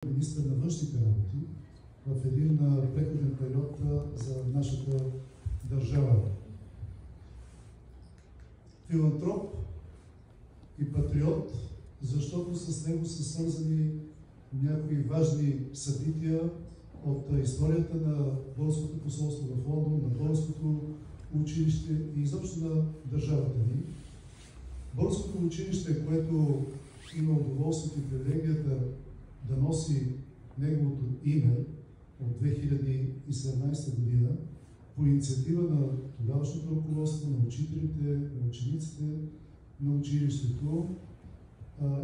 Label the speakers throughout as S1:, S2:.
S1: министър на външните работи в един преходен период за нашата държава. Филантроп и патриот, защото с него са свързани някои важни събития от историята на Българското посолство в Лондон, на Българското училище и изобщо на държавата ни. Българското училище, което има удоволствието и привилегията да носи неговото име от 2017 година, по инициатива на тогавашното ръководство, на учителите, на учениците на училището,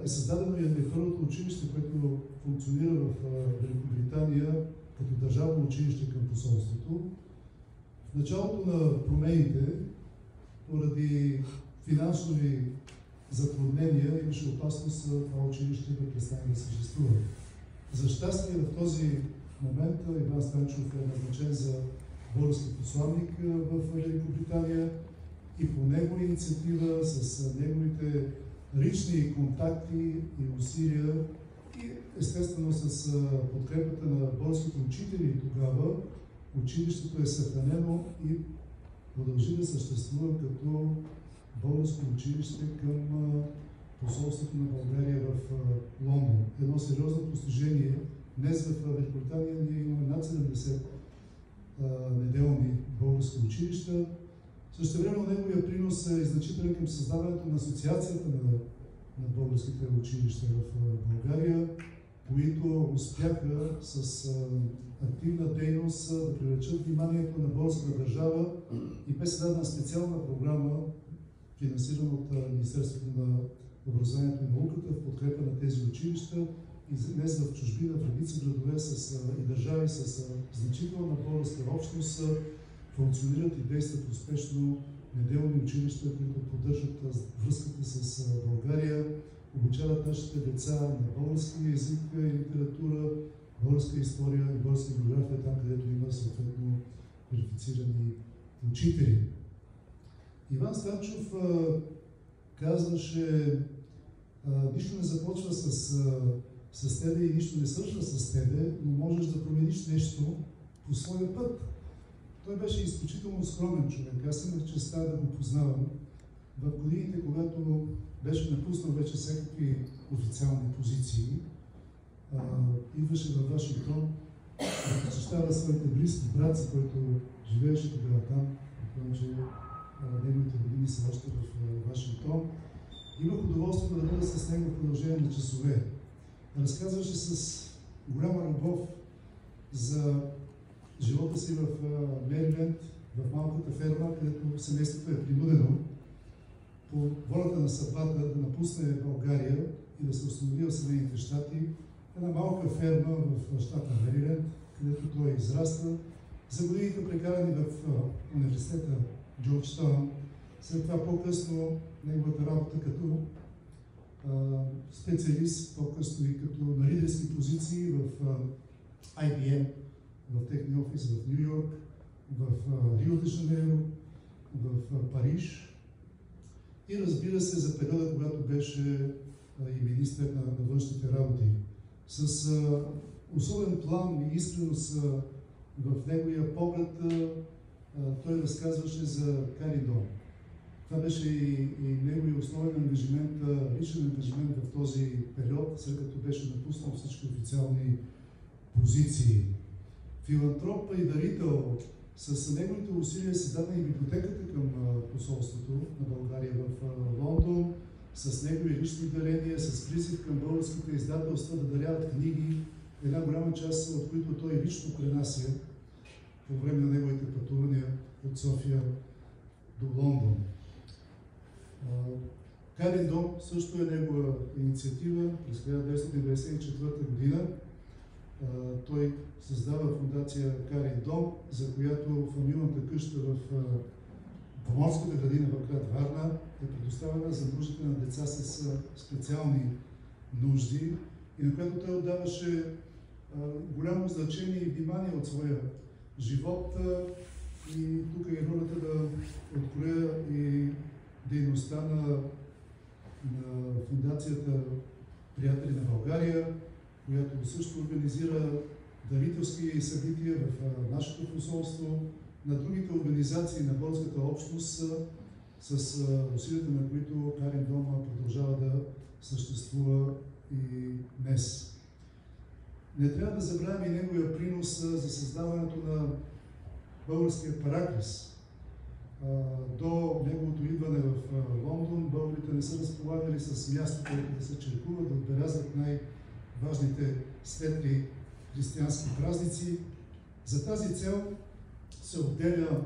S1: е създадено и първото училище, което функционира в Великобритания като държавно училище към посолството. В началото на промените, поради финансови затруднения, имаше опасност това училище да престане да съществува. За щастие в този момент Иван Станчов е назначен за български посланник в Великобритания и по негова инициатива, с неговите лични контакти и усилия и естествено с подкрепата на българските учители тогава, училището е съхранено и продължи да съществува като българско училище към посолството на България в Лондон. Едно сериозно постижение. Днес в Великобритания ние имаме над 70 неделни български училища. Същевременно неговия принос е значителен към създаването на асоциацията на българските училища в България, които успяха с активна дейност да привлечат вниманието на българската държава и бе създадена специална програма, финансирана от Министерството на образованието и науката в подкрепа на тези училища и днес в чужбина, в редица градове и държави с значителна българска общност функционират и действат успешно неделни училища, които поддържат връзката с България, обучават нашите деца на български език и литература, българска история и българска география, там където има съответно квалифицирани учители. Иван Станчов казваше, нищо не започва с тебе и нищо не свършва с тебе, но можеш да промениш нещо по своя път. Той беше изключително скромен човек. Аз имах честта да го познавам. В годините, когато беше напуснал вече всякакви официални позиции, идваше във Вашингтон да посещава своите близки брат, за който живееше тогава там, предполагам, че неговите години са още в Вашингтон. Имах удоволствието да бъда с него в продължение на часове. Разказваше с голяма любов за живота си в Мериленд, в малката ферма, където семейството е принудено по волята на съдбата да напусне България и да се установи в Съединените щати. Една малка ферма в щата Мериленд, където той израства. За годините прекарани в университета Джорджтаун, след това по-късно неговата работа като специалист, по-късно и като на лидерски позиции в IBM, в техния офис в Ню Йорк, в Рио де Жанейро, в Париж и разбира се за периода, когато беше и министър на външните работи. С особен план и искреност в неговия поглед той разказваше за Каридон. Това беше и неговия основен ангажимент, личен ангажимент в този период, след като беше напуснал всички официални позиции. Филантроп и дарител, с неговите усилия се даде и библиотеката към посолството на България в Лондон, с негови лични дарения, с призив към българските издателства да даряват книги, една голяма част от които той лично пренася по време на неговите пътувания от София до Лондон. Каридон също е негова инициатива през 1994 година. Той създава фундация Каридон, за която фамилната къща в Поморската градина в град Варна е предоставена за нуждите на деца с специални нужди и на която той отдаваше голямо значение и внимание от своя живот. И тук е ролята да откроя и дейността на фундацията Приятели на България, която също организира дарителски събития в нашето посолство, на другите организации на българската общност, с усилията на които Карен Дома продължава да съществува и днес. Не трябва да забравяме и неговия принос за създаването на българския параклис. До неговото идване в Лондон българите не са разполагали с място, където да се черкуват, да отбелязват най-важните светли християнски празници. За тази цел се отделя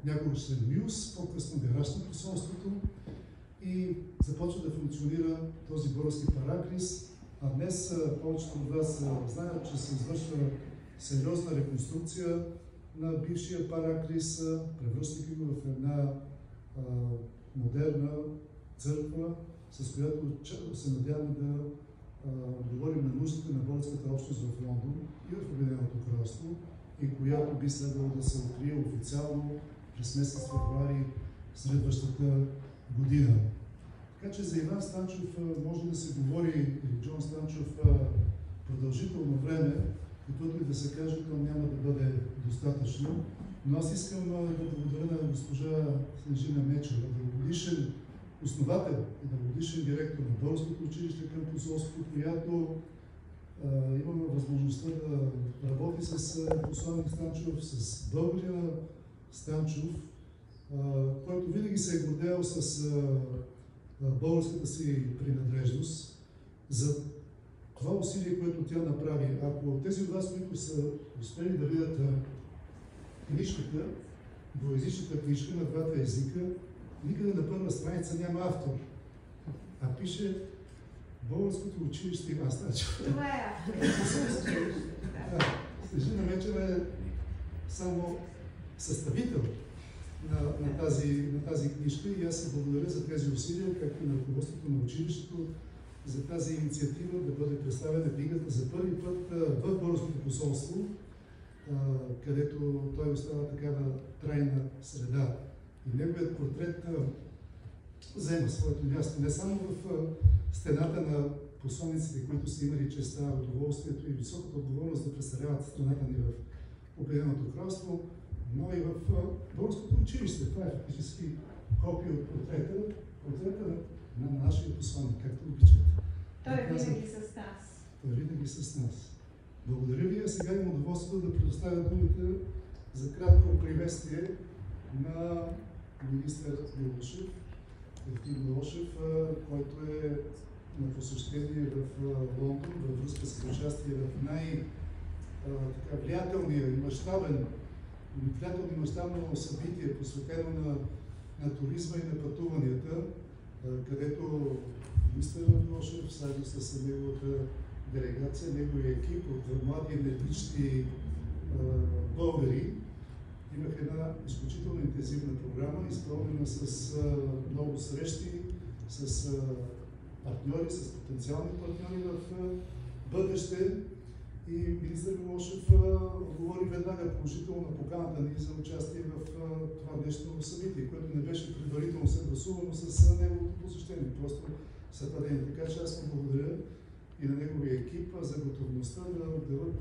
S1: някога Сен-Мюс, по-късно Герашна посолството и започва да функционира този български параклис. А днес повечето от вас знаят, че се извършва сериозна реконструкция на бившия параклис, превръщайки го в една модерна църква, с която се надяваме да говорим на нуждите на българската общност в Лондон и в Обединеното кралство, и която би следвало да се открие официално през месец февруари следващата година. Така че за Иван Станчов може да се говори, или Джон Станчов, продължително време, каквото и да се каже, то няма да бъде достатъчно. Но аз искам да благодаря на госпожа Снежина Мечева, дългогодишен основател и дългогодишен директор на Българското училище към посолството, която имаме възможността да работи с посланик Станчов, с българина Станчов, който винаги се е гордел с българската си принадлежност. За това усилие, което тя направи, ако тези от вас, които са успели да видят книжката, двуезичната книжка на двата езика, никъде на първа страница няма автор, а пише Българското училище Иван Станчов.
S2: Това е автор.
S1: Снежина Мечева е само съставител на тази книжка и аз се благодаря за тези усилия, както и на ръководството на училището, за тази инициатива да бъде представена книгата за първи път в Българското посолство, където той остава такава трайна среда. И неговият портрет взема своето място не само в стената на посланиците, които са имали честа, удоволствието и високата отговорност да представляват страната ни в Обединеното кралство, но и в Българското училище. Това е фактически копия от портрета на нашия посланик, както обичате.
S2: Той е винаги с нас.
S1: Той е винаги с нас. Благодаря ви, а сега имам удоволствието да предоставя думата за кратко приветствие на министър Милошев, Евтим Милошев, който е на посещение в Лондон във връзка с участие в влиятелния и мащабно събитие, посветено на туризма и на пътуванията, където министър Милошев, заедно с неговата делегация, неговия екип от млади енергични българи, имах една изключително интензивна програма, изпълнена с много срещи, с партньори, с потенциални партньори в бъдеще. И министър Милошев отговори веднага положително на поканата ни за участие в това днешно събитие, което не беше предварително съгласувано с неговото посещение. Просто съвпадение. Така че аз му благодаря и на неговия екип за готовността да отделят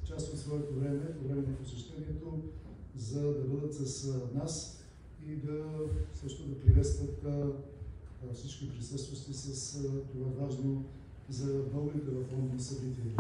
S1: част от своето време, по време на посещението, за да бъдат с нас и също да приветстват всички присъстващи с това важно за българите в Лондон събитие.